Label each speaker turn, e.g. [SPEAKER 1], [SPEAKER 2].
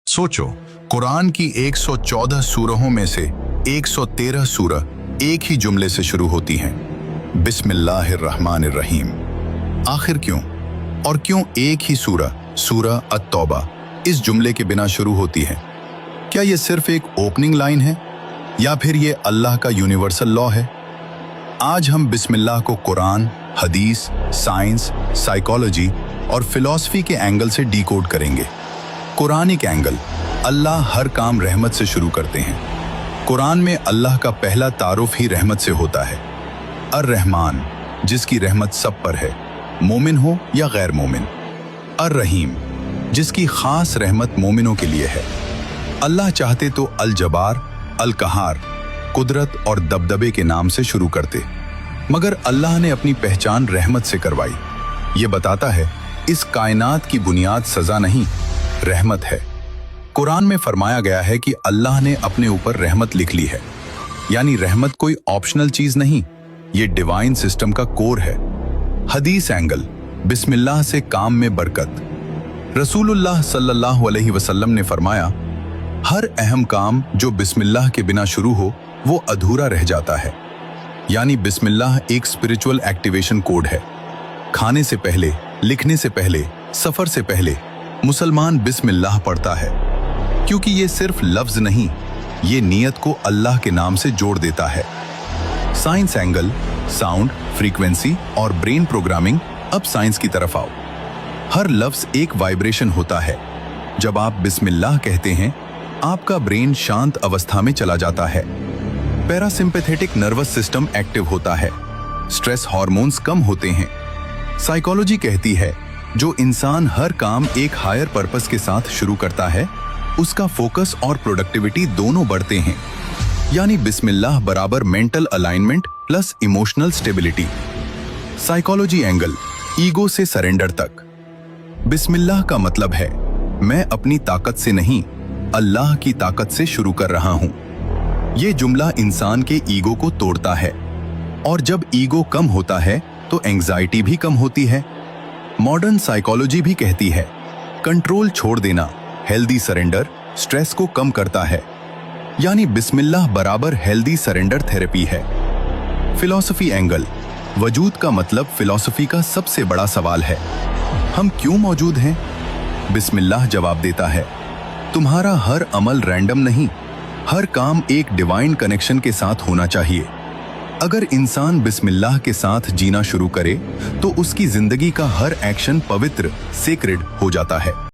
[SPEAKER 1] सोचो, कुरान की 114 सूरहों में से 113 सूरह एक ही जुमले से शुरू होती हैं, बिस्मिल्लाहिर्रहमानिर्रहीम। आखिर क्यों? और क्यों एक ही सूरह अत-तौबा इस जुमले के बिना शुरू होती है? क्या ये सिर्फ एक ओपनिंग लाइन है या फिर ये अल्लाह का यूनिवर्सल लॉ है? आज हम बिस्मिल्लाह को कुरान, हदीस, साइंस, साइकोलॉजी और फिलॉसफी के एंगल से डीकोड करेंगे। कुरानिक एंगल, अल्लाह हर काम रहमत से शुरू करते हैं। कुरान में अल्लाह का पहला तारुफ ही रहमत से होता है। अर-रहमान, जिसकी रहमत सब पर है, मोमिन हो या गैर मोमिन। अर-रहीम, जिसकी खास रहमत मोमिनों के लिए है। अल्लाह चाहते तो अल-जबार, अल-कहार, कुदरत और दबदबे के नाम से शुरू करते, मगर अल्लाह ने अपनी पहचान रहमत से करवाई। ये बताता है इस कायनात की बुनियाद सजा नहीं, रहमत है। कुरान में फरमाया गया है कि अल्लाह ने अपने ऊपर रहमत लिख ली है, यानी रहमत कोई ऑप्शनल चीज नहीं, ये डिवाइन सिस्टम का कोर है। हदीस एंगल, बिस्मिल्लाह से काम में बरकत। रसूलुल्लाह सल्लल्लाहु अलैहि वसल्लम ने फरमाया, हर अहम काम जो बिस्मिल्लाह के बिना शुरू हो वो अधूरा रह जाता है। यानी बिस्मिल्लाह एक स्पिरिचुअल एक्टिवेशन कोड है। खाने से पहले, लिखने से पहले, सफर से पहले मुसलमान बिस्मिल्लाह पढ़ता है, क्योंकि ये सिर्फ लफ्ज नहीं, ये नियत को अल्लाह के नाम से जोड़ देता है। साइंस एंगल, साउंड, फ्रीक्वेंसी और ब्रेन प्रोग्रामिंग। अब साइंस की तरफ आओ। हर लफ्ज एक वाइब्रेशन होता है। जब आप बिस्मिल्लाह कहते हैं, आपका ब्रेन शांत अवस्था में चला जाता है। पैरासिम्पैथेटिक नर्वस सिस्टम एक्टिव होता है, स्ट्रेस हार्मोन्स कम होते हैं। साइकोलॉजी कहती है जो इंसान हर काम एक हायर पर्पस के साथ शुरू करता है, उसका फोकस और प्रोडक्टिविटी दोनों बढ़ते हैं। यानी बिस्मिल्लाह बराबर mental alignment plus emotional stability. Psychology angle, ego से सरेंडर तक। बिस्मिल्लाह का मतलब है मैं अपनी ताकत से नहीं, अल्लाह की ताकत से शुरू कर रहा हूं। ये जुमला इंसान के ईगो को तोड़ता है, और जब ईगो कम होता है तो एंग्जाइटी भी कम होती है। मॉडर्न साइकोलॉजी भी कहती है कंट्रोल छोड़ देना, हेल्दी सरेंडर, स्ट्रेस को कम करता है। यानी बिस्मिल्लाह बराबर हेल्दी सरेंडर थेरेपी है। फिलॉसफी एंगल, वजूद का मतलब फिलॉसफी का सबसे बड़ा सवाल है, हम क्यों मौजूद हैं? बिस्मिल्लाह जवाब देता है, तुम्हारा हर अमल रैंडम नहीं, हर काम एक डिवाइन कनेक्शन के साथ होना चाहिए। अगर इंसान बिस्मिल्लाह के साथ जीना शुरू करे तो उसकी जिंदगी का हर एक्शन पवित्र, सेक्रेड हो जाता है।